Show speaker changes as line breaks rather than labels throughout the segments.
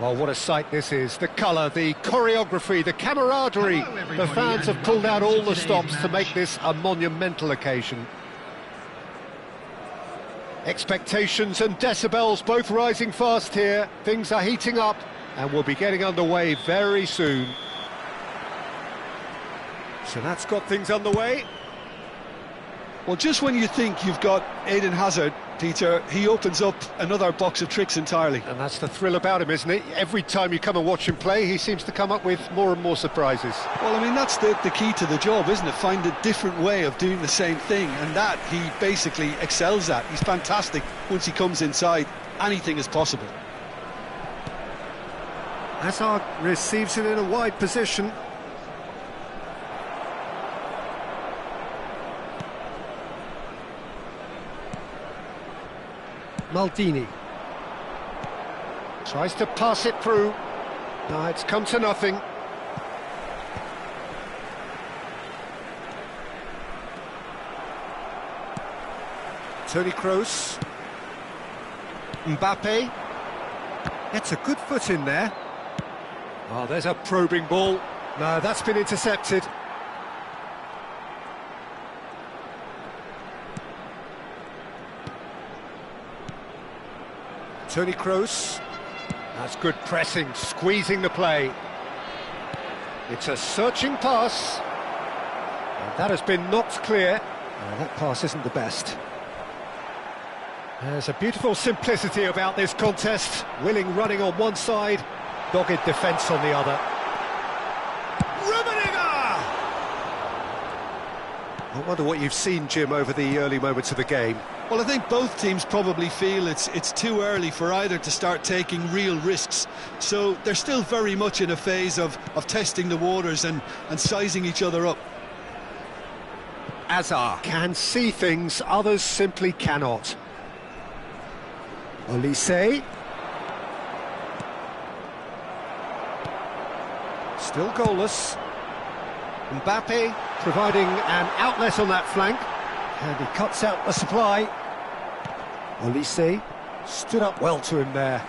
Well, what a sight this is. The colour, the choreography, the camaraderie. The fans have pulled out all the stops to make this a monumental occasion. Expectations and decibels both rising fast here. Things are heating up and we'll be getting underway very soon. So that's got things underway.
Well, just when you think you've got Eden Hazard, Peter, he opens up another box of tricks entirely.
And that's the thrill about him, isn't it? Every time you come and watch him play, he seems to come up with more and more surprises.
Well, I mean, that's the key to the job, isn't it? Find a different way of doing the same thing, and that he basically excels at. He's fantastic once he comes inside. Anything is possible.
Hazard receives it in a wide position. Maldini tries to pass it through. No, it's come to nothing. Toni Kroos. Mbappe gets a good foot in there. Oh, there's a probing ball. No, that's been intercepted. Toni Kroos. That's good pressing, squeezing the play. It's a searching pass. And that has been knocked clear. That pass isn't the best. There's a beautiful simplicity about this contest. Willing running on one side, dogged defence on the other. I wonder what you've seen, Jim, over the early moments of the game.
Well, I think both teams probably feel it's too early for either to start taking real risks. So they're still very much in a phase of testing the waters and sizing each other up.
Hazard can see things others simply cannot. Olise. Still goalless. Mbappe providing an outlet on that flank, and he cuts out the supply. Olise stood up well to him there.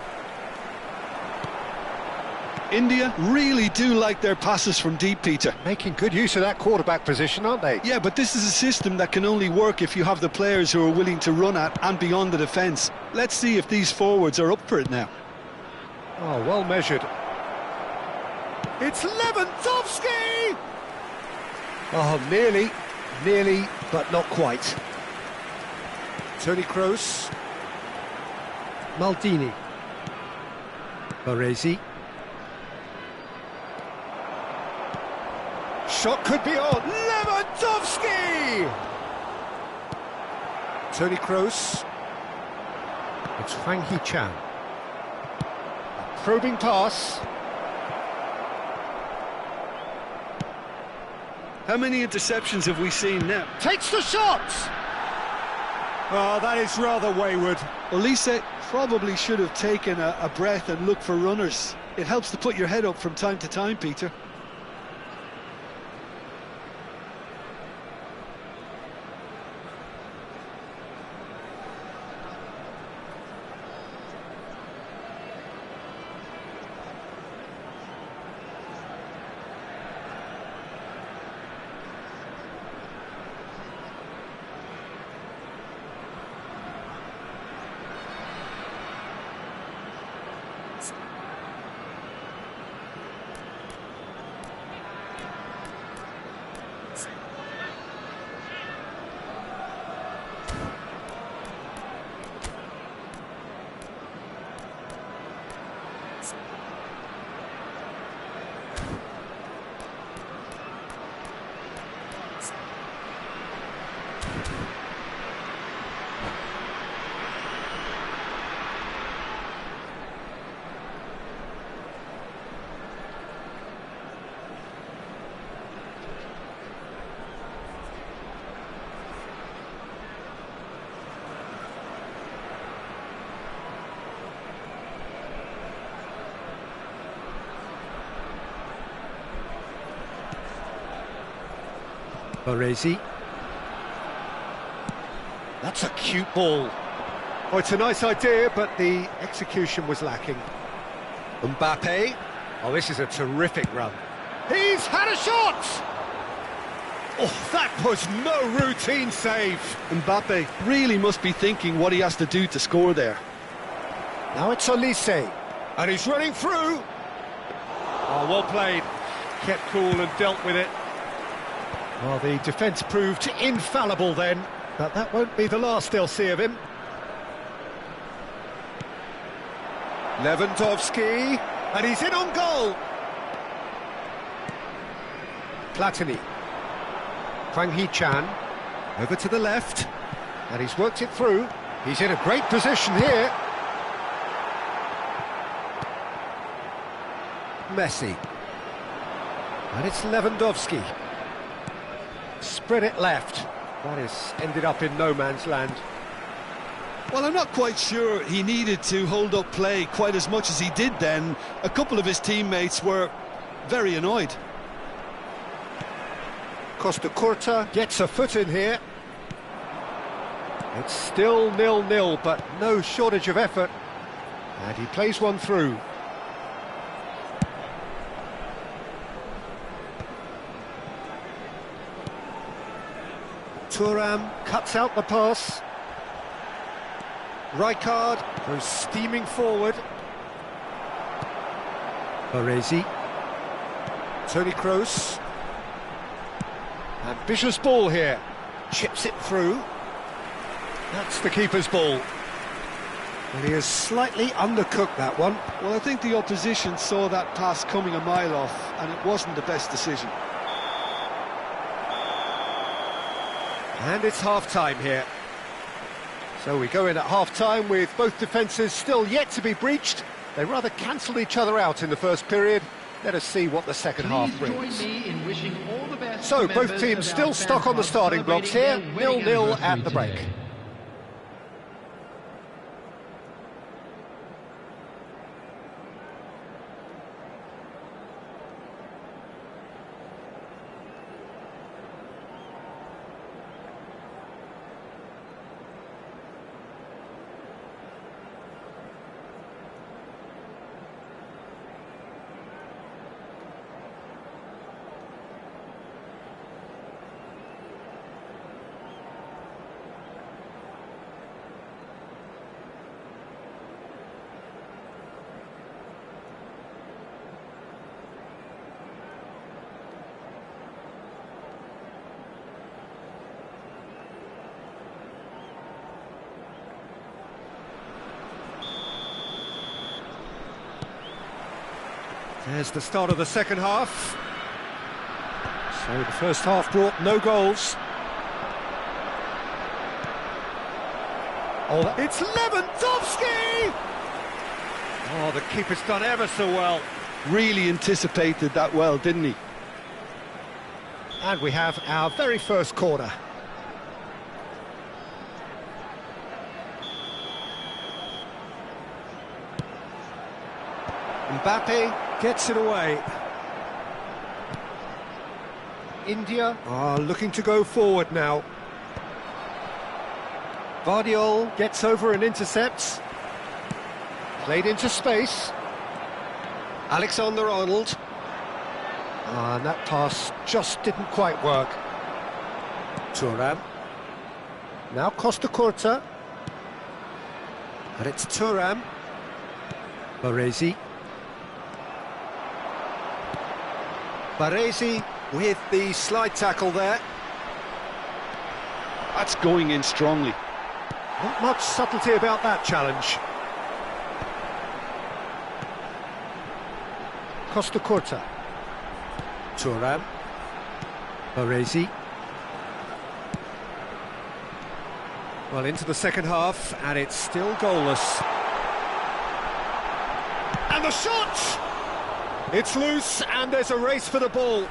India really do like their passes from deep, Peter.
Making good use of that quarterback position, aren't they?
Yeah, but this is a system that can only work if you have the players who are willing to run at and beyond the defence. Let's see if these forwards are up for it now.
Oh, well measured. It's Lewandowski! Oh, nearly, but not quite. Toni Kroos. Maldini. Baresi. Shot could be on. Lewandowski! Toni Kroos. It's Hwang Hee-chan. Probing pass.
How many interceptions have we seen now?
Takes the shot! Oh, that is rather wayward.
Olise probably should have taken a breath and looked for runners. It helps to put your head up from time to time, Peter.
Baresi. That's a cute ball. Oh, it's a nice idea, but the execution was lacking. Mbappe. Oh, this is a terrific run. He's had a shot! Oh, that was no routine save.
Mbappe really must be thinking what he has to do to score there.
Now it's Olise, and he's running through. Oh, well played. Kept cool and dealt with it. Well, the defence proved infallible then, but that won't be the last they'll see of him. Lewandowski, and he's in on goal. Platini. Hwang Hee-chan, over to the left, and he's worked it through. He's in a great position here. Messi. And it's Lewandowski. Spread it left. That is ended up in no man's land.
Well, I'm not quite sure he needed to hold up play quite as much as he did then. A couple of his teammates were very annoyed.
Costa Curta gets a foot in here. It's still 0-0, but no shortage of effort. And he plays one through. Thuram cuts out the pass. Rijkaard goes steaming forward. Baresi. Toni Kroos. Ambitious ball here. Chips it through. That's the keeper's ball. And he has slightly undercooked that one.
Well, I think the opposition saw that pass coming a mile off, and it wasn't the best decision.
And it's half-time here. So we go in at half-time with both defences still yet to be breached. They rather cancelled each other out in the first period. Let us see what the second half brings. So both teams still stuck on the starting blocks here. 0-0 at the break. There's the start of the second half. So the first half brought no goals. Oh, it's Lewandowski! Oh, the keeper's done ever so well.
Really anticipated that well, didn't he?
And we have our very first corner. Mbappe gets it away. India are looking to go forward now. Vardiol gets over and intercepts. Played into space. Alexander-Arnold. And that pass just didn't quite work. Thuram. Now Costa Curta. And it's Thuram. Baresi. Baresi with the slide tackle there.
That's going in strongly.
Not much subtlety about that challenge. Costa Curta. Thuram. Baresi. Well, into the second half, and it's still goalless. And the shot! It's loose, and there's a race for the ball.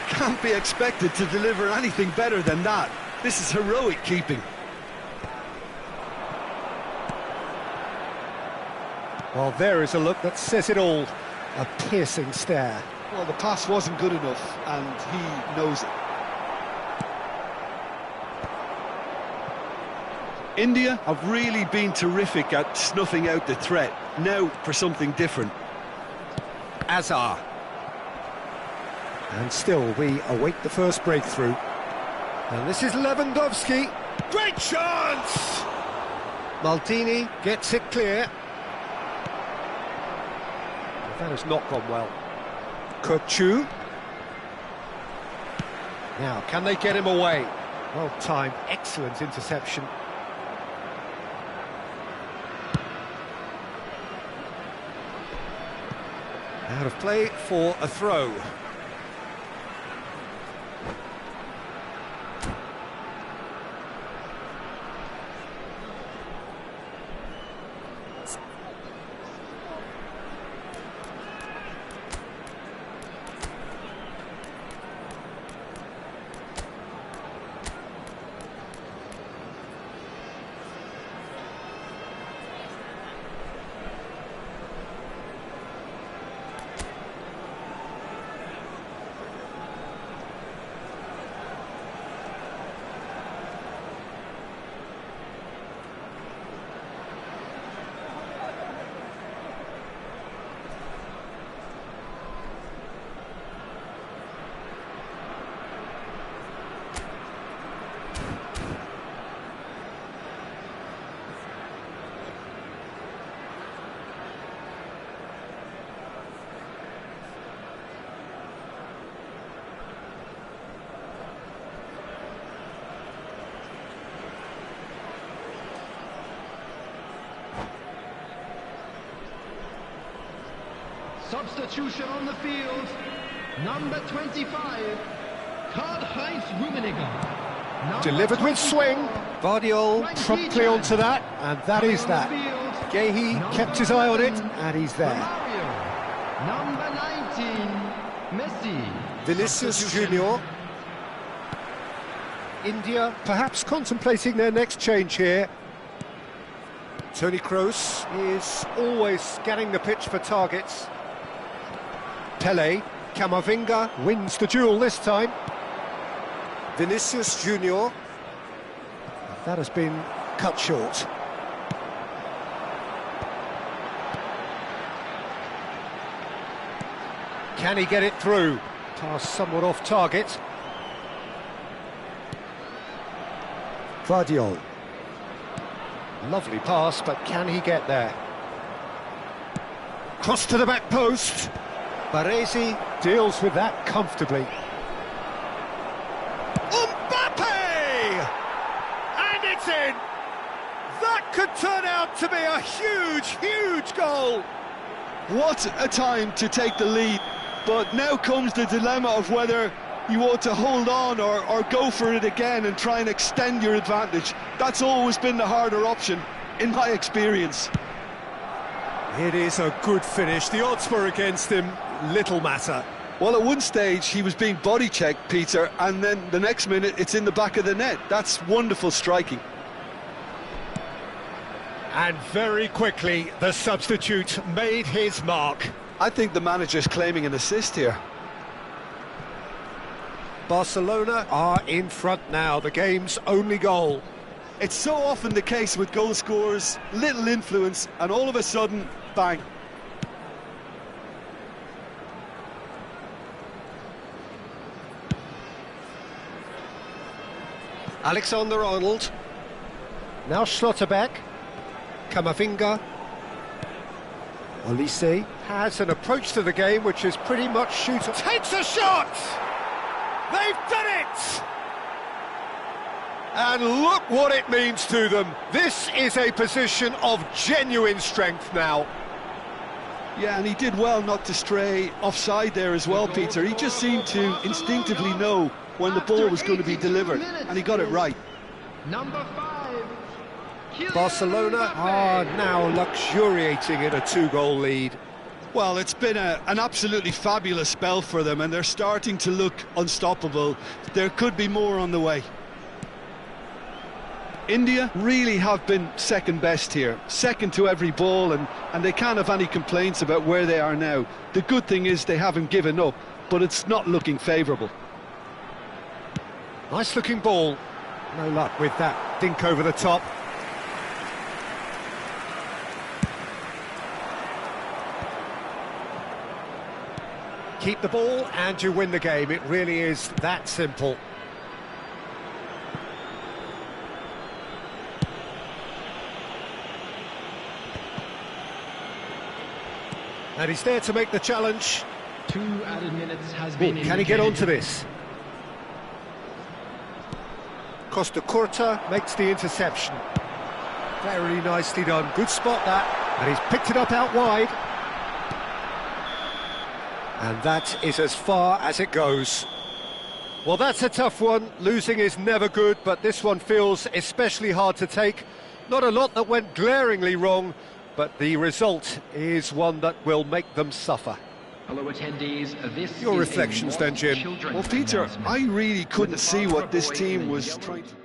Can't be expected to deliver anything better than that. This is heroic keeping.
Well, there is a look that says it all. A piercing stare.
Well, the pass wasn't good enough, and he knows it. India have really been terrific at snuffing out the threat. Now for something different.
Azar. And still we await the first breakthrough. And this is Lewandowski. Great chance! Maldini gets it clear. That has not gone well. Kurchu. Now, can they get him away? Well timed, excellent interception. Out of play for a throw.
Substitution on the field, number 25, Karl-Heinz Rummenigge.
Delivered with swing, Guardiola promptly onto that, and that is that. Gehi kept his eye on it, and he's there.
Romario, number 19, Messi.
Vinicius Junior. India perhaps contemplating their next change here. Toni Kroos is always scanning the pitch for targets. Pele, Camavinga wins the duel this time. Vinicius Junior. That has been cut short. Can he get it through? Pass somewhat off target. Guardiola. Lovely pass, but can he get there? Cross to the back post. Baresi deals with that comfortably. Mbappe! And it's in! That could turn out to be a huge, huge goal!
What a time to take the lead. But now comes the dilemma of whether you ought to hold on or go for it again and try and extend your advantage. That's always been the harder option, in my experience.
It is a good finish. The odds were against him. Little matter.
Well, at one stage he was being body checked, Peter, and then the next minute it's in the back of the net. That's wonderful striking.
And very quickly the substitute made his mark.
I think the manager's claiming an assist here.
Barcelona are in front now, the game's only goal.
It's so often the case with goal scorers, little influence, and all of a sudden, bang.
Alexander-Arnold. Now Schlotterbeck. Camavinga. Olise has an approach to the game which is pretty much shoot. Takes a shot! They've done it! And look what it means to them. This is a position of genuine strength now.
Yeah, and he did well not to stray offside there as well, Peter. He just seemed to instinctively know when the ball was going to be delivered, and he got it right.
Number 5,
Barcelona are now luxuriating in a 2-goal lead.
Well, it's been an absolutely fabulous spell for them, and they're starting to look unstoppable. There could be more on the way. India really have been second best here, second to every ball, and they can't have any complaints about where they are now. The good thing is they haven't given up, but it's not looking favourable.
Nice looking ball. No luck with that dink over the top. keep the ball and you win the game. It really is that simple. And he's there to make the challenge.
2 added minutes has been
Can he get
indicated.
onto this? Costa Curta makes the interception. Very nicely done. Good spot that. And he's picked it up out wide. And that is as far as it goes. Well, that's a tough one. Losing is never good, but this one feels especially hard to take. Not a lot that went glaringly wrong, but the result is one that will make them suffer.
Hello attendees, this
Your
is
reflections
a
then, Jim.
children's
Well, Peter,
announcement.
I really couldn't see what this team was trying to...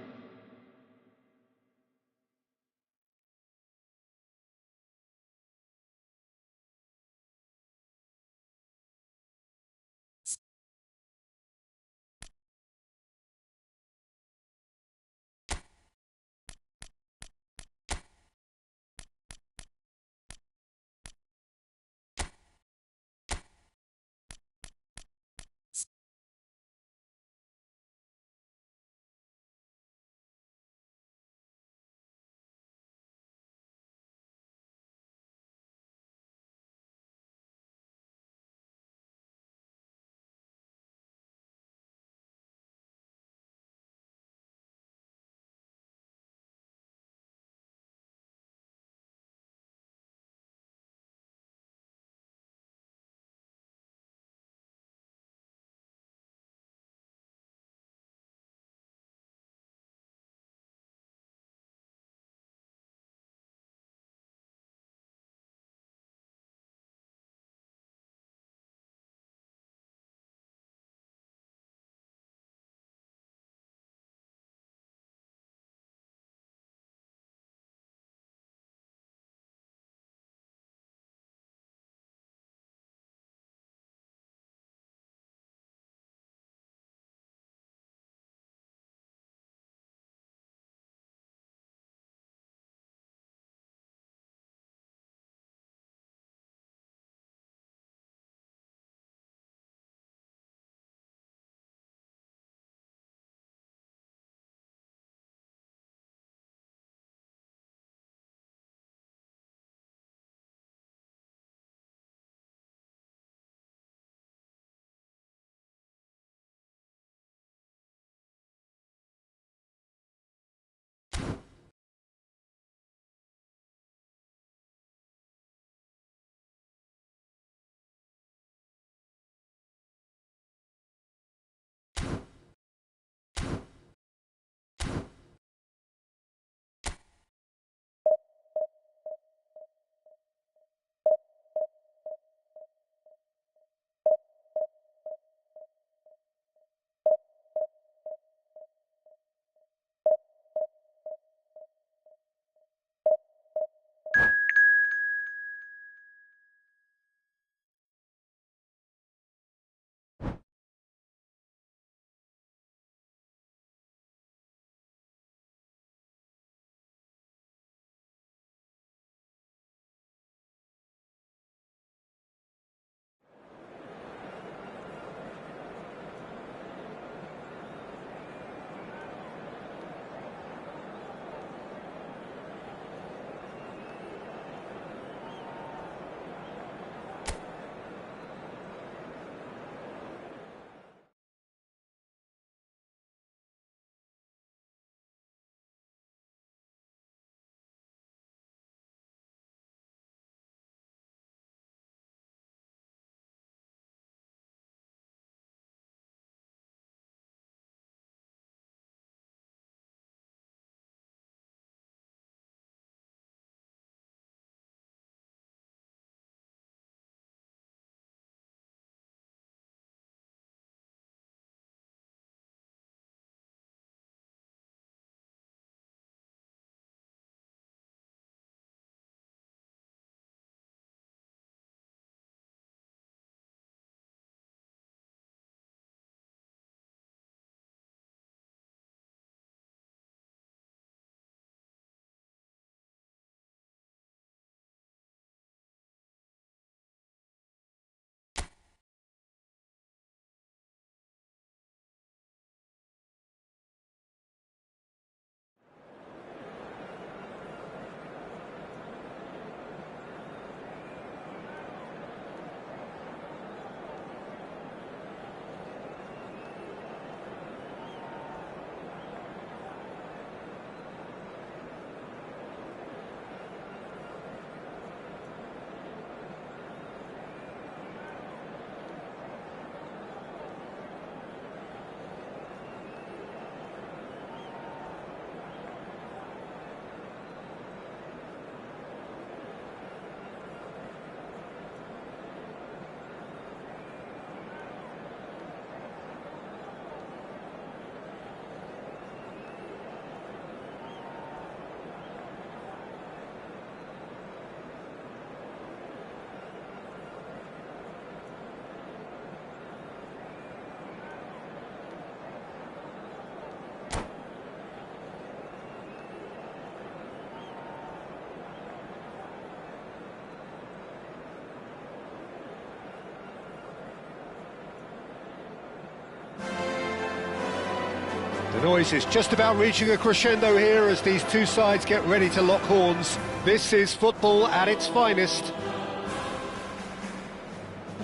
The noise is just about reaching a crescendo here as these two sides get ready to lock horns. This is football at its finest.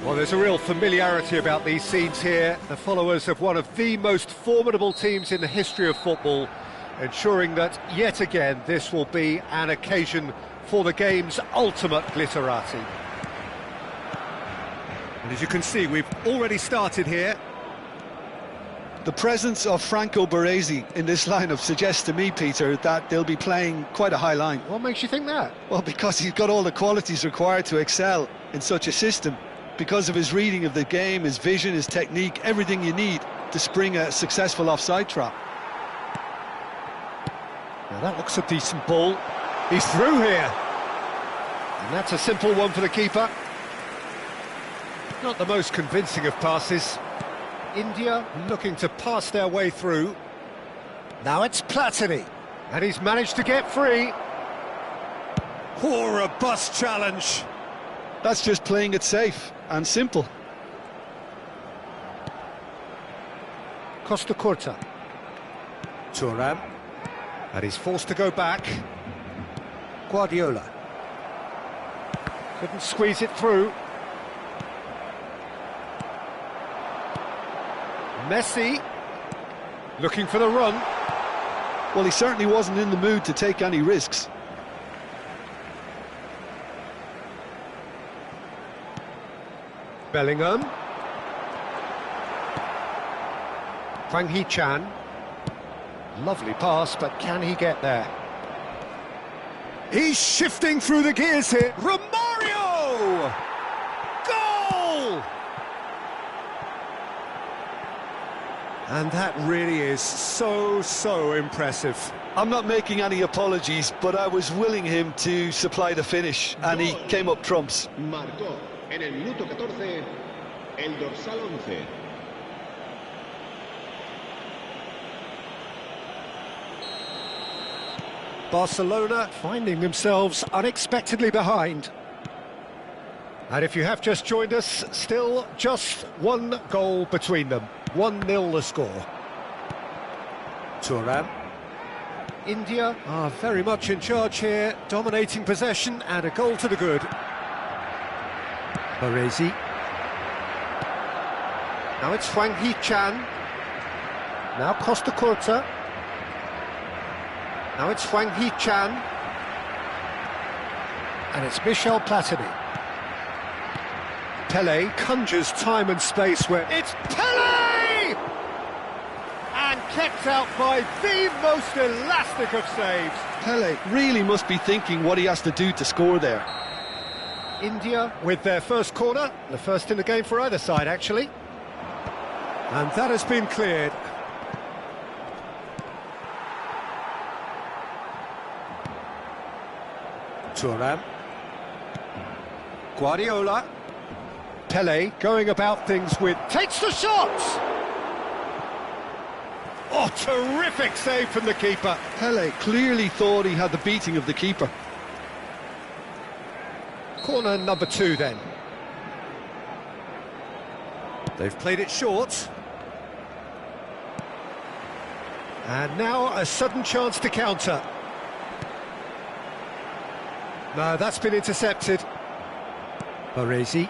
Well, there's a real familiarity about these scenes here. The followers of one of the most formidable teams in the history of football, ensuring that, yet again, this will be an occasion for the game's ultimate glitterati. And as you can see, we've already started here.
The presence of Franco Baresi in this lineup suggests to me, Peter, that they'll be playing quite a high line.
What makes you think that?
Well, because he's got all the qualities required to excel in such a system. Because of his reading of the game, his vision, his technique, everything you need to spring a successful offside trap.
Now that looks a decent ball. He's through here. And that's a simple one for the keeper. Not the most convincing of passes. India looking to pass their way through. Now it's Platini. And he's managed to get free. Oh, a robust challenge.
That's just playing it safe and simple.
Costa Curta. Thuram. And he's forced to go back. Guardiola. Couldn't squeeze it through. Messi. Looking for the run.
Well, he certainly wasn't in the mood to take any risks.
Bellingham. Hwang Hee-chan. Lovely pass, but can he get there? He's shifting through the gears here. Romario! Goal! And that really is so impressive.
I'm not making any apologies, but I was willing him to supply the finish, and he came up trumps.
Marcó en el minuto 14 el dorsal 11.
Barcelona finding themselves unexpectedly behind. And if you have just joined us, still just one goal between them. 1-0 the score. Thuram. India are very much in charge here, dominating possession and a goal to the good. Baresi. Now it's Hwang Hee-chan. Now Costa Curta. Now it's Hwang Hee-chan. And it's Michel Platini. Pele conjures time and space where it's Pele! And kept out by the most elastic of saves.
Pele really must be thinking what he has to do to score there.
India with their first corner, the first in the game for either side actually. And that has been cleared. Thuram. Guardiola. Pele going about things with... takes the shot! Oh, terrific save from the keeper.
Pele clearly thought he had the beating of the keeper.
Corner number 2 then. They've played it short. And now a sudden chance to counter. No, that's been intercepted. Baresi.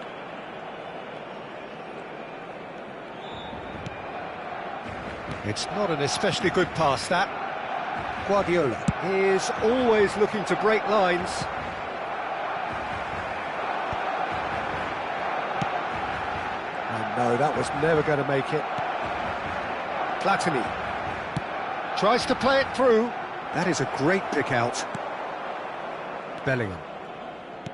It's not an especially good pass, that. Guardiola is always looking to break lines. And no, that was never going to make it. Platini tries to play it through. That is a great pick out. Bellingham.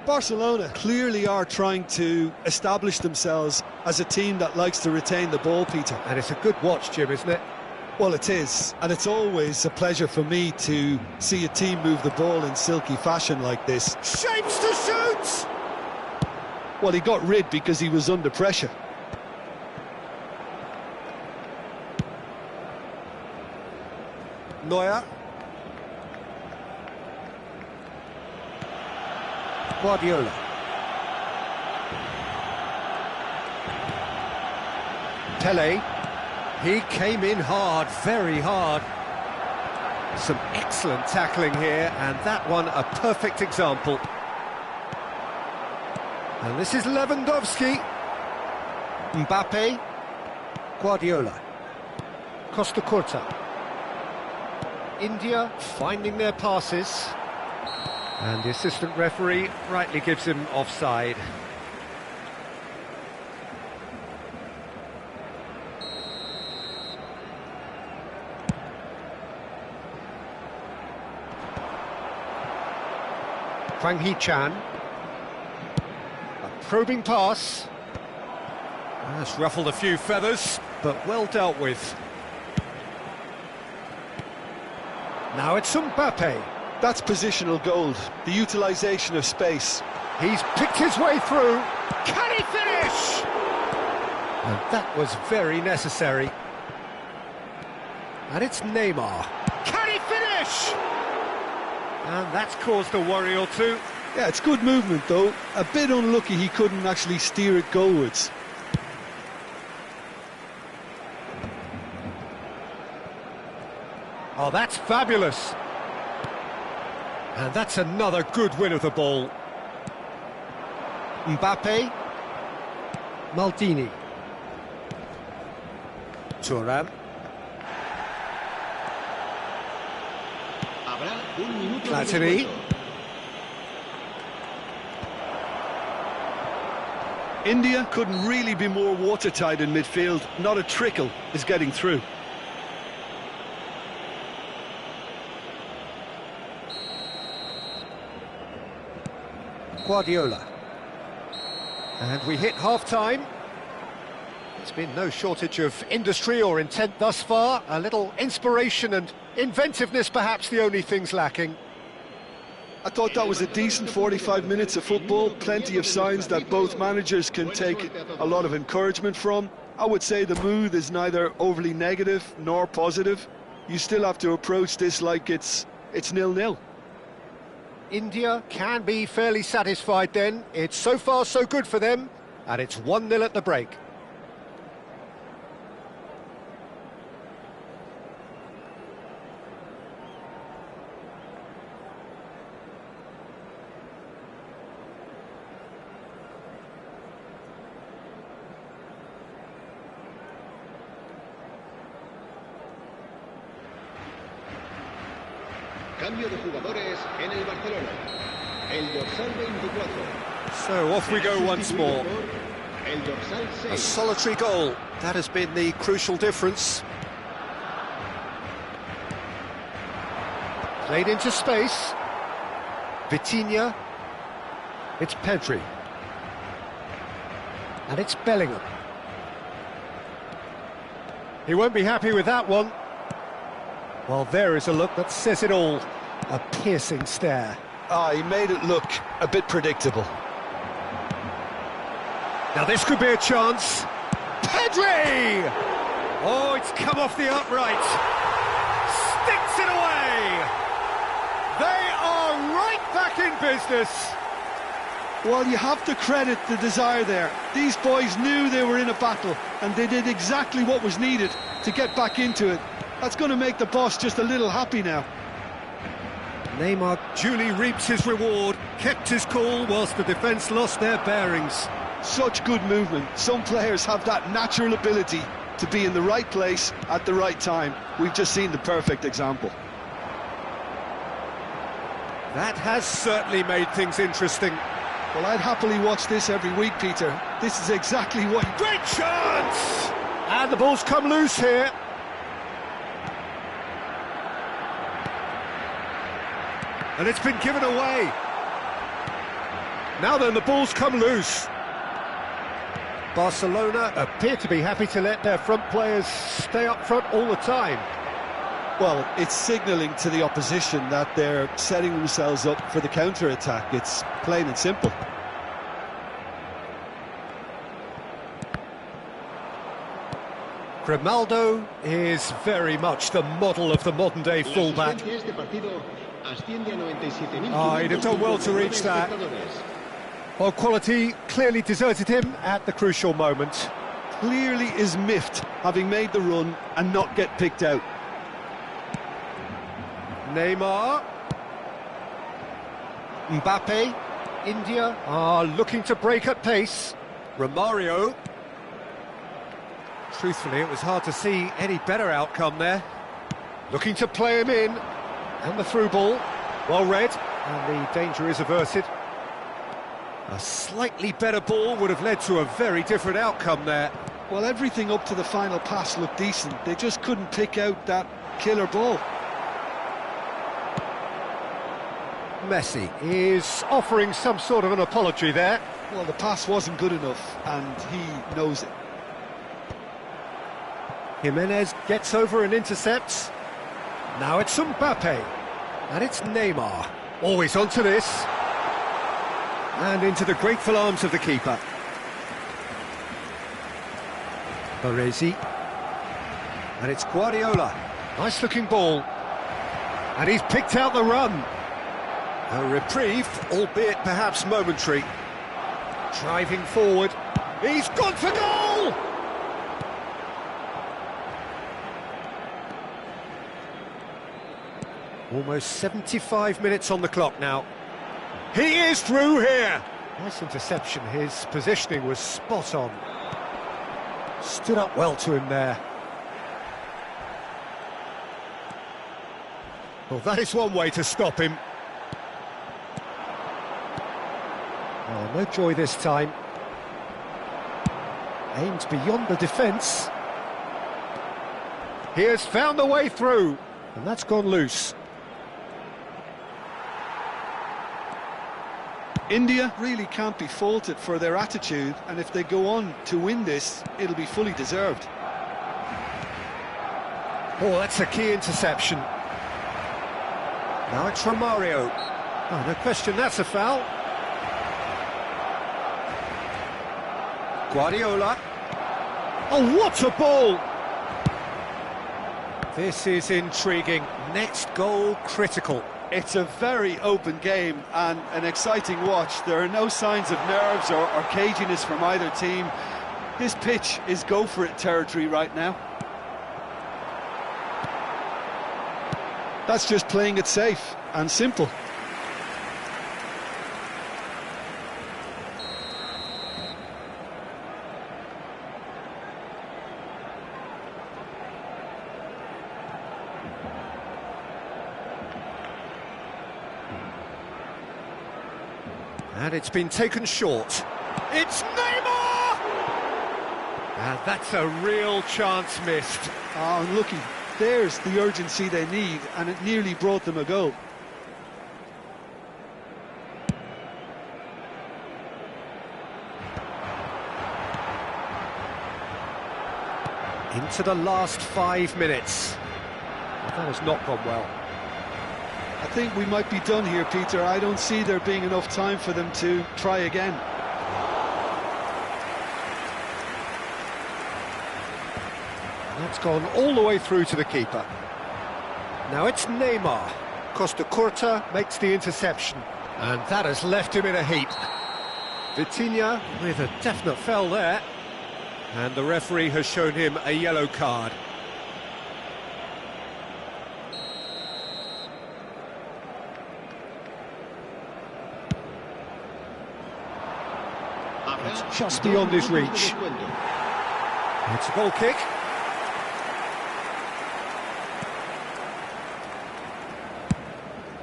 Barcelona clearly are trying to establish themselves as a team that likes to retain the ball, Peter.
And it's a good watch, Jim, isn't it?
Well, it is, and it's always a pleasure for me to see a team move the ball in silky fashion like this.
Shapes to shoot!
Well, he got rid because he was under pressure.
Neuer. Guardiola. Pele. He came in hard, very hard. Some excellent tackling here, and that one a perfect example. And this is Lewandowski. Mbappe. Guardiola. Costa Curta. India finding their passes. And the assistant referee rightly gives him offside. Hwang Hee-chan. A probing pass. That's ruffled a few feathers, but well dealt with. Now it's Mbappe.
That's positional gold, the utilisation of space.
He's picked his way through. Can he finish? And that was very necessary. And it's Neymar. Can he finish? And that's caused a worry or two.
Yeah, it's good movement though. A bit unlucky he couldn't actually steer it goalwards.
Oh, that's fabulous. And that's another good win of the ball. Mbappe. Maldini. Thuram. Platini.
India couldn't really be more watertight in midfield. Not a trickle is getting through.
Guardiola. And we hit half-time. There's been no shortage of industry or intent thus far. A little inspiration and inventiveness, perhaps the only things lacking.
I thought that was a decent 45 minutes of football. Plenty of signs that both managers can take a lot of encouragement from. I would say the mood is neither overly negative nor positive. You still have to approach this like it's 0-0.
India can be fairly satisfied then. It's so far so good for them, and it's 1-0 at the break.
Cambio de jugadores en el Barcelona. El dorsal 24.
So off we go once more.
El dorsal 6.
A solitary goal. That has been the crucial difference. Played into space. Vitinha. It's Pedri. And it's Bellingham. He won't be happy with that one. Well, there is a look that says it all. A piercing stare.
He made it look a bit predictable.
Now this could be a chance. Pedri! Oh, it's come off the upright. Sticks it away. They are right back in business.
Well, you have to credit the desire there. These boys knew they were in a battle, and they did exactly what was needed to get back into it. That's going to make the boss just a little happy now.
Neymar duly reaps his reward, kept his cool whilst the defence lost their bearings.
Such good movement. Some players have that natural ability to be in the right place at the right time. We've just seen the perfect example.
That has certainly made things interesting.
Well, I'd happily watch this every week, Peter. This is exactly what...
Great chance! And the ball's come loose here. And it's been given away. Now then, the ball's come loose. Barcelona appear to be happy to let their front players stay up front all the time.
Well, it's signalling to the opposition that they're setting themselves up for the counter-attack. It's plain and simple.
Grimaldo is very much the model of the modern-day fullback. He'd have done well to reach that. Well, quality clearly deserted him at the crucial moment.
clearly is miffed having made the run and not get picked out.
Neymar. Mbappe. India are looking to break at pace. Romario. Truthfully, it was hard to see any better outcome there. Looking to play him in. And the through ball. Well read. And the danger is averted. A slightly better ball would have led to a very different outcome there.
Well, everything up to the final pass looked decent. They just couldn't pick out that killer ball.
Messi is offering some sort of an apology there.
Well, the pass wasn't good enough, and he knows it.
Jimenez gets over and intercepts. Now it's Mbappe. And it's Neymar. Always onto this. And into the grateful arms of the keeper. Baresi. And it's Guardiola. Nice looking ball. And he's picked out the run. A reprieve, albeit perhaps momentary. Driving forward. He's gone for goal! Almost 75 minutes on the clock now. He is through here! Nice interception, his positioning was spot on. Stood up well to him there. Well, that is one way to stop him. Oh, no joy this time. Aimed beyond the defence. He has found a way through, and that's gone loose.
India really can't be faulted for their attitude, and if they go on to win this, it'll be fully deserved.
Oh, that's a key interception. Now it's Romario. Oh, no question, that's a foul. Guardiola. Oh, what a ball! This is intriguing. Next goal critical.
It's a very open game and an exciting watch. There are no signs of nerves or caginess from either team. This pitch is go-for-it territory right now. That's just playing it safe and simple.
And it's been taken short. It's Neymar! And that's a real chance missed.
Oh, unlucky. There's the urgency they need, and it nearly brought them a goal.
Into the last 5 minutes. That has not gone well.
I think we might be done here, Peter. I don't see there being enough time for them to try again.
That's gone all the way through to the keeper. Now it's Neymar. Costa Curta makes the interception. And that has left him in a heap. Vitinha with a definite foul there. And the referee has shown him a yellow card. It's just beyond his reach. It's a goal kick.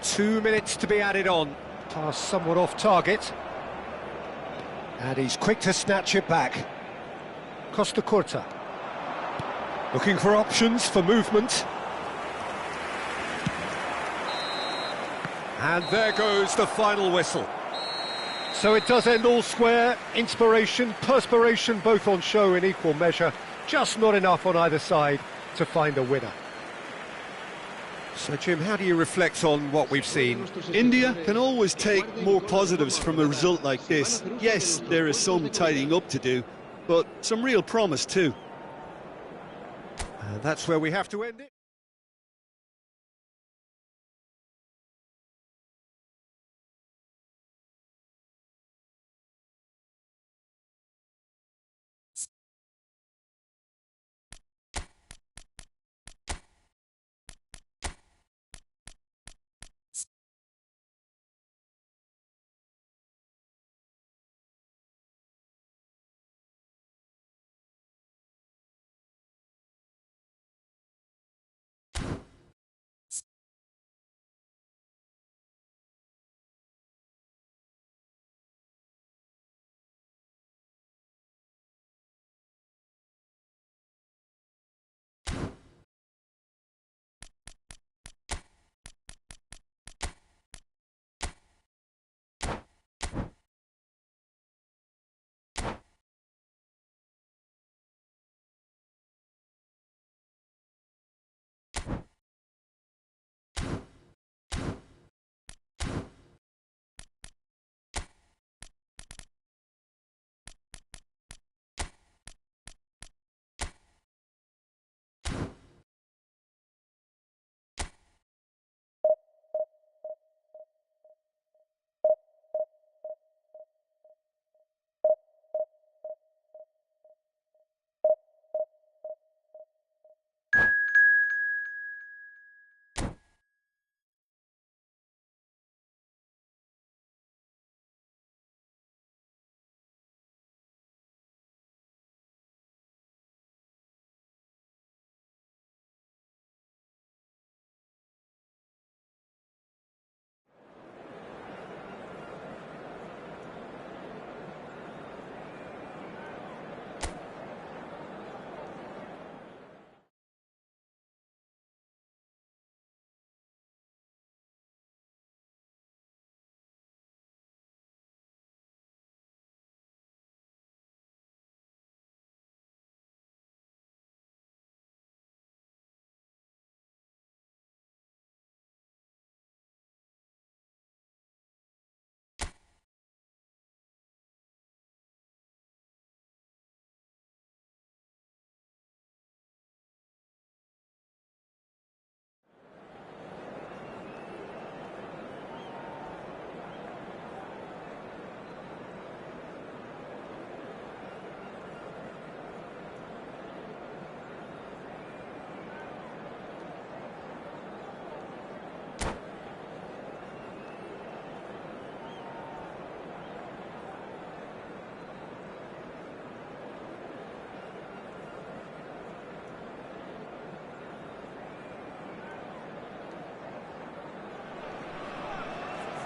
Two minutes to be added on. Pass somewhat off target. And he's quick to snatch it back. Costa Curta. Looking for options for movement. And there goes the final whistle. So it does end all square. Inspiration, perspiration, both on show in equal measure. Just not enough on either side to find a winner. So, Jim, how do you reflect on what we've seen?
India can always take more positives from a result like this. Yes, there is some tidying up to do, but some real promise too.
And that's where we have to end it.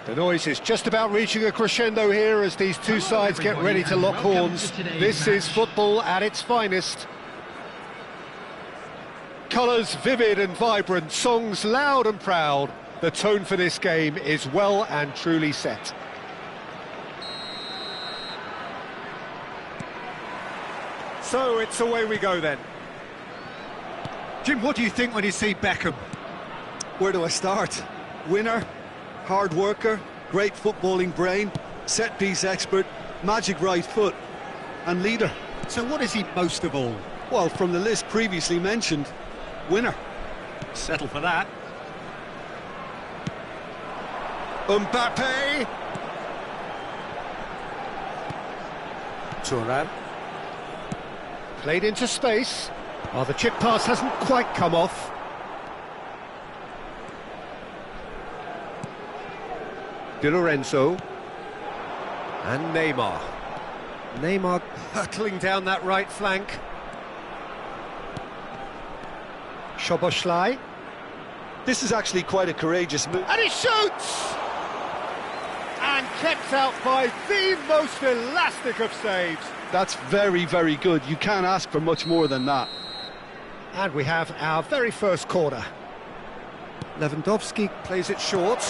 The noise is just about reaching a crescendo here as these two sides get ready to lock horns. This is football at its finest. Colours vivid and vibrant, songs loud and proud. The tone for this game is well and truly set. So it's away we go then. Jim, what do you think when you see Beckham?
Where do I start? Winner, hard worker, great footballing brain, set-piece expert, magic right foot, and leader.
So what is he most of all?
Well, from the list previously mentioned, winner.
Settle for that. Mbappe! Thuram. Played into space. Oh, the chip pass hasn't quite come off. Di Lorenzo. And Neymar. Neymar hurtling down that right flank. Szoboszlai.
This is actually quite a courageous move.
And he shoots! And kept out by the most elastic of saves.
That's very, very good. You can't ask for much more than that.
And we have our very first corner. Lewandowski plays it short.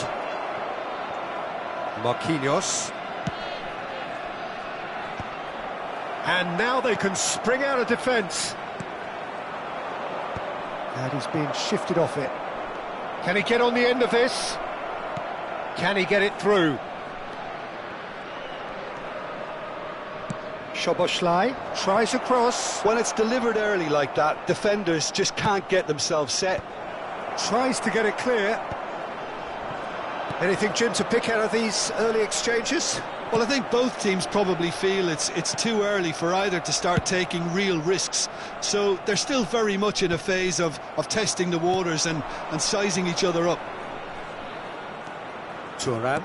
Marquinhos. And now they can spring out of defence. And he's being shifted off it. Can he get on the end of this? Can he get it through? Szoboszlai tries a cross.
When it's delivered early like that, defenders just can't get themselves set.
Tries to get it clear. Anything, Jim, to pick out of these early exchanges?
Well, I think both teams probably feel it's too early for either to start taking real risks. So they're still very much in a phase of testing the waters and sizing each other up.
Thuram.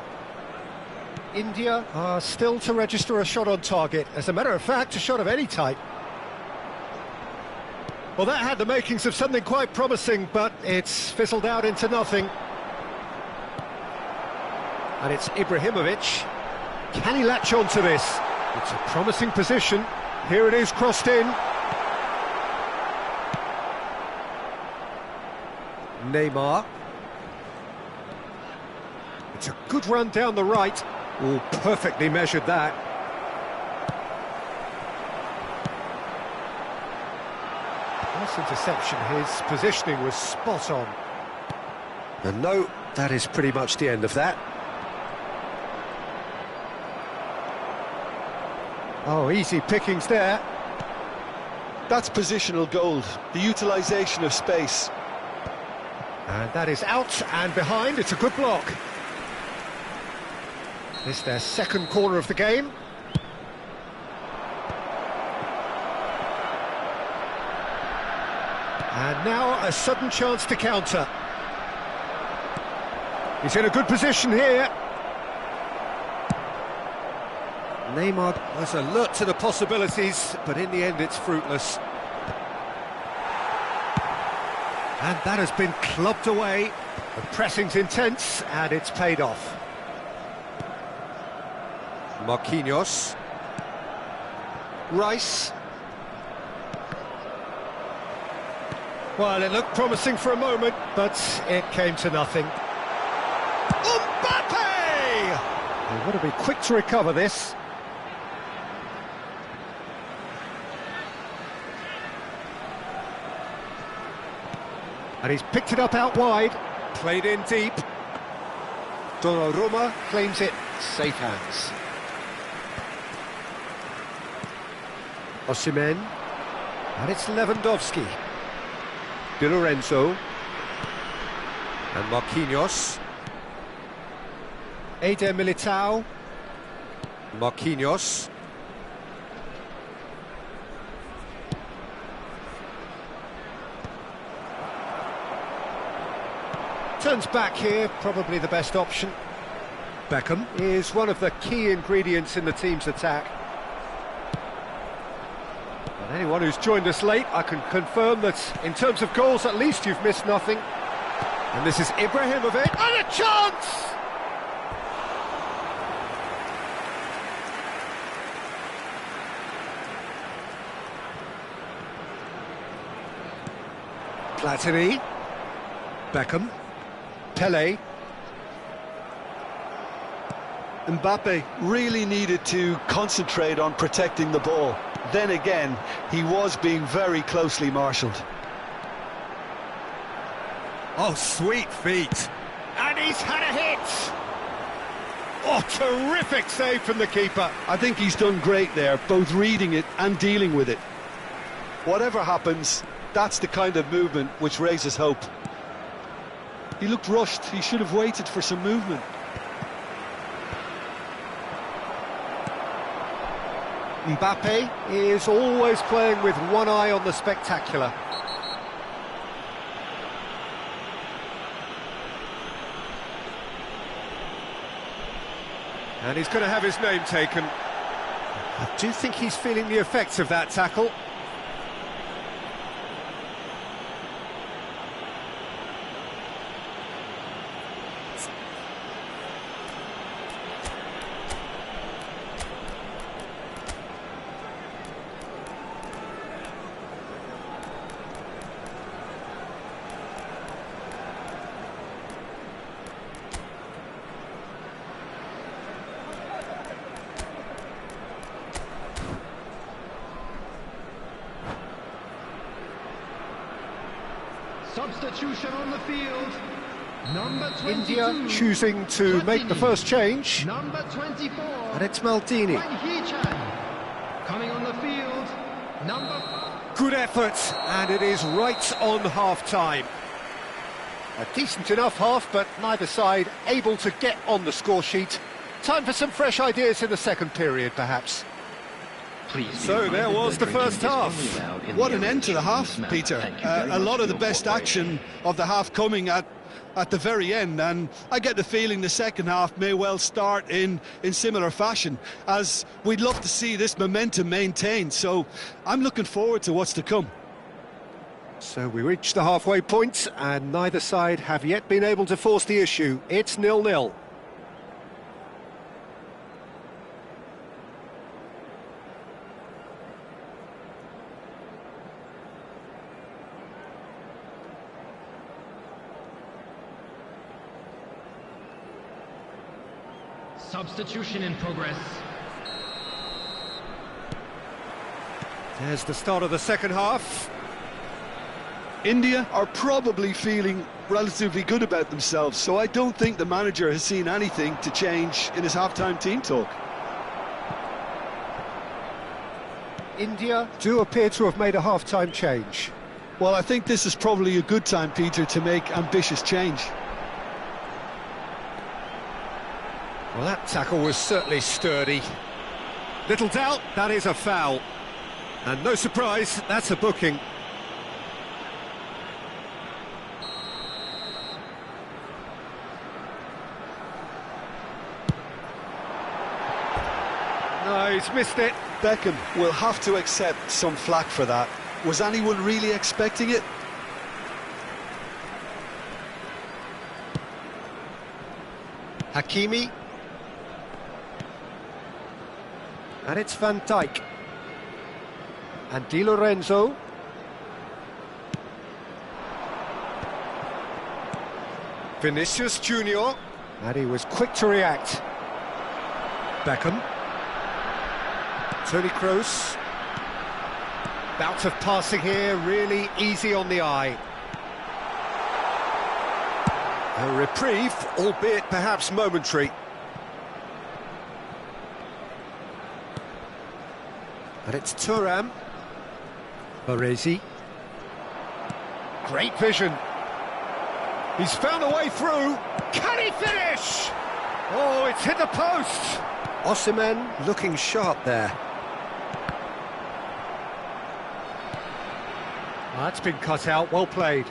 India are still to register a shot on target. As a matter of fact, a shot of any type. Well, that had the makings of something quite promising, but it's fizzled out into nothing. And it's Ibrahimovic. Can he latch on to this? It's a promising position. Here it is, crossed in. Neymar. It's a good run down the right. Oh, perfectly measured that. Nice interception. His positioning was spot on. And no, that is pretty much the end of that. Oh, easy pickings there.
That's positional gold, the utilisation of space.
And that is out and behind. It's a good block. It's their second corner of the game. And now a sudden chance to counter. He's in a good position here. Neymar was alert to the possibilities, but in the end it's fruitless. And that has been clubbed away. The pressing's intense, and it's paid off. Marquinhos. Rice. Well, it looked promising for a moment, but it came to nothing. Mbappe! They want to be quick to recover this. And he's picked it up out wide, played in deep. Donnarumma claims it, safe hands. Osimhen, and it's Lewandowski. Di Lorenzo, and Marquinhos. Eder Militao, Marquinhos. Turns back here, probably the best option. Beckham is one of the key ingredients in the team's attack. And anyone who's joined us late, I can confirm that in terms of goals, at least you've missed nothing. And this is Ibrahimovic, and a chance! Platini, Beckham, Pele.
Mbappe really needed to concentrate on protecting the ball. Then again, he was being very closely marshalled.
Oh, sweet feet. And he's had a hit. Oh, terrific save from the keeper.
I think he's done great there, both reading it and dealing with it. Whatever happens, that's the kind of movement which raises hope. He looked rushed. He should have waited for some movement.
Mbappe is always playing with one eye on the spectacular. And he's going to have his name taken. I do think he's feeling the effects of that tackle.
Substitution on the field. Number 22.
India choosing to make the first change.
Number 24.
And it's Maldini.
Coming on the field.
Good effort, and it is right on half-time. A decent enough half, but neither side able to get on the score sheet. Time for some fresh ideas in the second period, perhaps. So there was the first half.
What an end to the half, Peter. A lot of the best action of the half coming at the very end, and I get the feeling the second half may well start in similar fashion, as we'd love to see this momentum maintained. So I'm looking forward to what's to come.
So we reach the halfway point, and neither side have yet been able to force the issue. It's 0-0.
Substitution in progress.
There's the start of the second half.
India are probably feeling relatively good about themselves, so I don't think the manager has seen anything to change in his half-time team talk.
India do appear to have made a half-time change.
Well, I think this is probably a good time, Peter, to make ambitious change.
Well, that tackle was certainly sturdy. Little doubt, that is a foul. And no surprise, that's a booking. No, he's missed it.
Beckham will have to accept some flack for that. Was anyone really expecting it?
Hakimi. And it's Van Dijk. And Di Lorenzo. Vinicius Junior. And he was quick to react. Beckham. Toni Kroos. Bout of passing here, really easy on the eye. A reprieve, albeit perhaps momentary. And it's Thuram. Baresi. Great vision. He's found a way through. Can he finish? Oh, it's hit the post. Osimhen looking sharp there. That's been cut out, well played.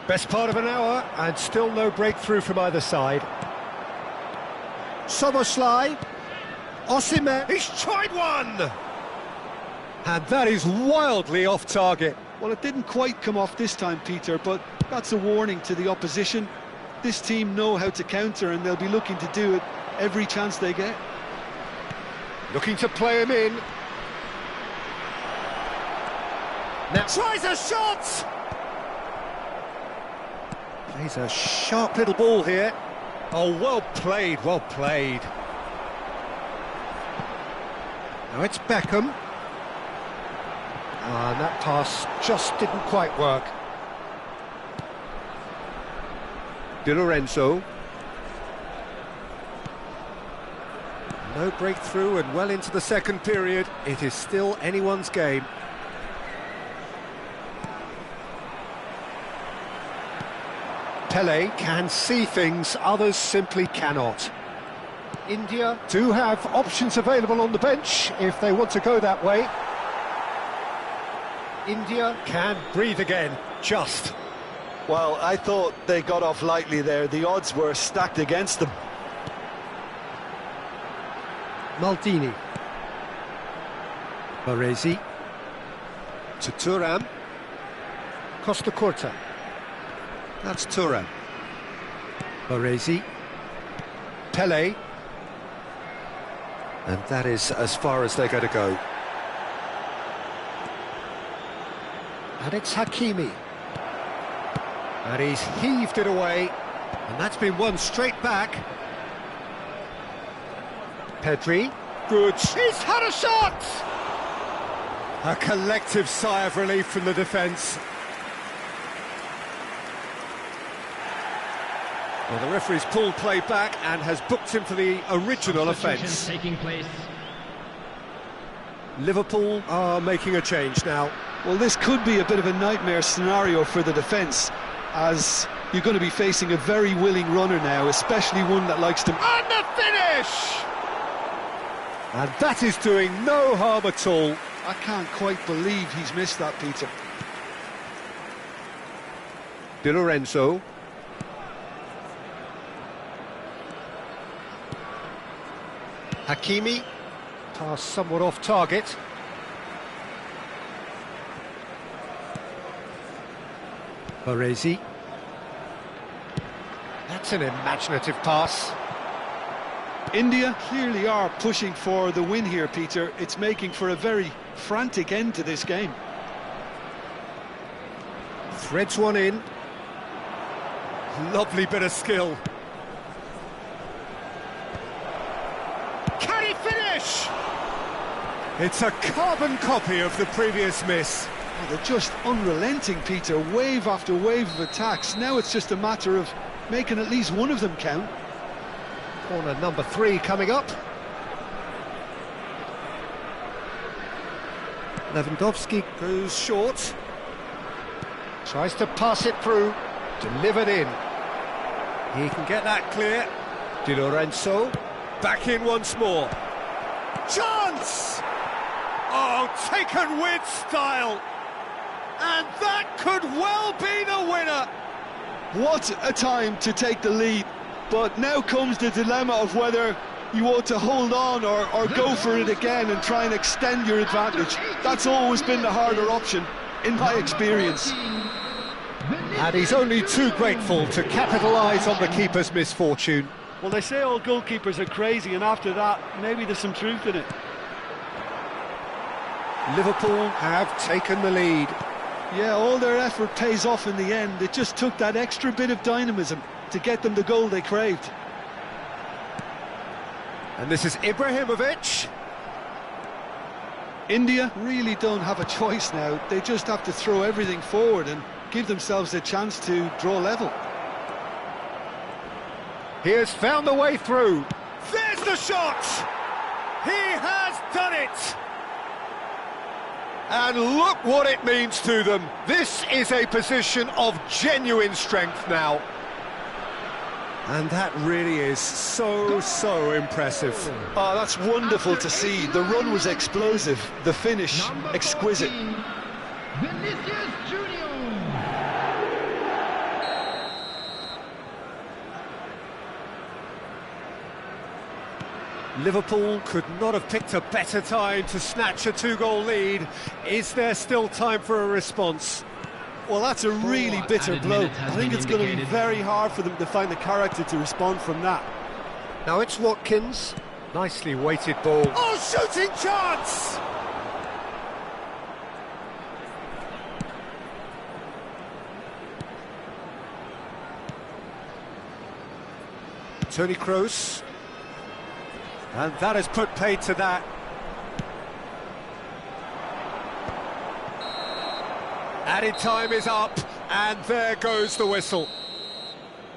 Best part of an hour, and still no breakthrough from either side. Soboslai. Osimhen, he's tried one! And that is wildly off target.
Well, it didn't quite come off this time, Peter, but that's a warning to the opposition. This team know how to counter, and they'll be looking to do it every chance they get.
Looking to play him in. Now tries a shot! Plays a sharp little ball here. Oh, well played, well played. Now it's Beckham. And that pass just didn't quite work. Di Lorenzo. No breakthrough and well into the second period. It is still anyone's game. Pele can see things others simply cannot. India do have options available on the bench if they want to go that way. India can breathe again, just.
Well, I thought they got off lightly there. The odds were stacked against them.
Maldini. Baresi. To Thuram. Costa Curta. That's Thuram. Baresi. Pele. And that is as far as they're going to go. And it's Hakimi. And he's heaved it away. And that's been won straight back. Pedri. Good. He's had a shot! A collective sigh of relief from the defence. Well, the referee's pulled play back and has booked him for the original offence.
Taking place.
Liverpool are making a change now.
Well, this could be a bit of a nightmare scenario for the defence, as you're going to be facing a very willing runner now, especially one that likes to...
And the finish! And that is doing no harm at all.
I can't quite believe he's missed that, Peter.
Di Lorenzo. Hakimi. Pass somewhat off target. Baresi. That's an imaginative pass.
India clearly are pushing for the win here, Peter. It's making for a very frantic end to this game.
Threads one in. Lovely bit of skill. Can he finish? It's a carbon copy of the previous miss.
Oh, they're just unrelenting, Peter. Wave after wave of attacks. Now it's just a matter of making at least one of them count.
Corner number 3 coming up. Lewandowski goes short. Tries to pass it through. Delivered in. He can get that clear. Di Lorenzo. Back in once more. Chance! Oh, taken with style. And that could well be the winner.
What a time to take the lead. But now comes the dilemma of whether you ought to hold on or go for it again and try and extend your advantage. That's always been the harder option, in my experience.
And he's only too grateful to capitalise on the keeper's misfortune.
Well, they say all goalkeepers are crazy, and after that, maybe there's some truth in it.
Liverpool have taken the lead.
Yeah, all their effort pays off in the end. It just took that extra bit of dynamism to get them the goal they craved.
And this is Ibrahimovic.
India really don't have a choice now. They just have to throw everything forward and give themselves a chance to draw level.
He has found the way through. There's the shot! He has done it! And look what it means to them. This is a position of genuine strength now. And that really is so impressive.
Oh, that's wonderful to see. The run was explosive, the finish exquisite.
Vinicius Junior.
Liverpool could not have picked a better time to snatch a 2-goal lead. Is there still time for a response?
Well, that's a really bitter blow. I think it's going to be very hard for them to find the character to respond from that.
Now it's Watkins. Nicely weighted ball. Oh, shooting chance! Toni Kroos. And that has put paid to that. Added time is up, and there goes the whistle.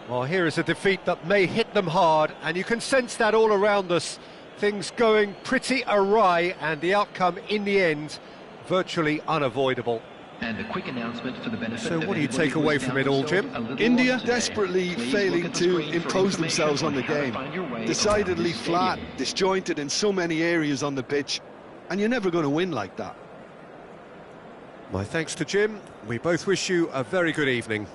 Well, here is a defeat that may hit them hard, and you can sense that all around us. Things going pretty awry, and the outcome in the end virtually unavoidable.
And a quick announcement for the benefit.
So what do you take away from it all, Jim?
India desperately failing to impose themselves on the game. Decidedly flat, disjointed in so many areas on the pitch, and you're never going to win like that.
My thanks to Jim. We both wish you a very good evening.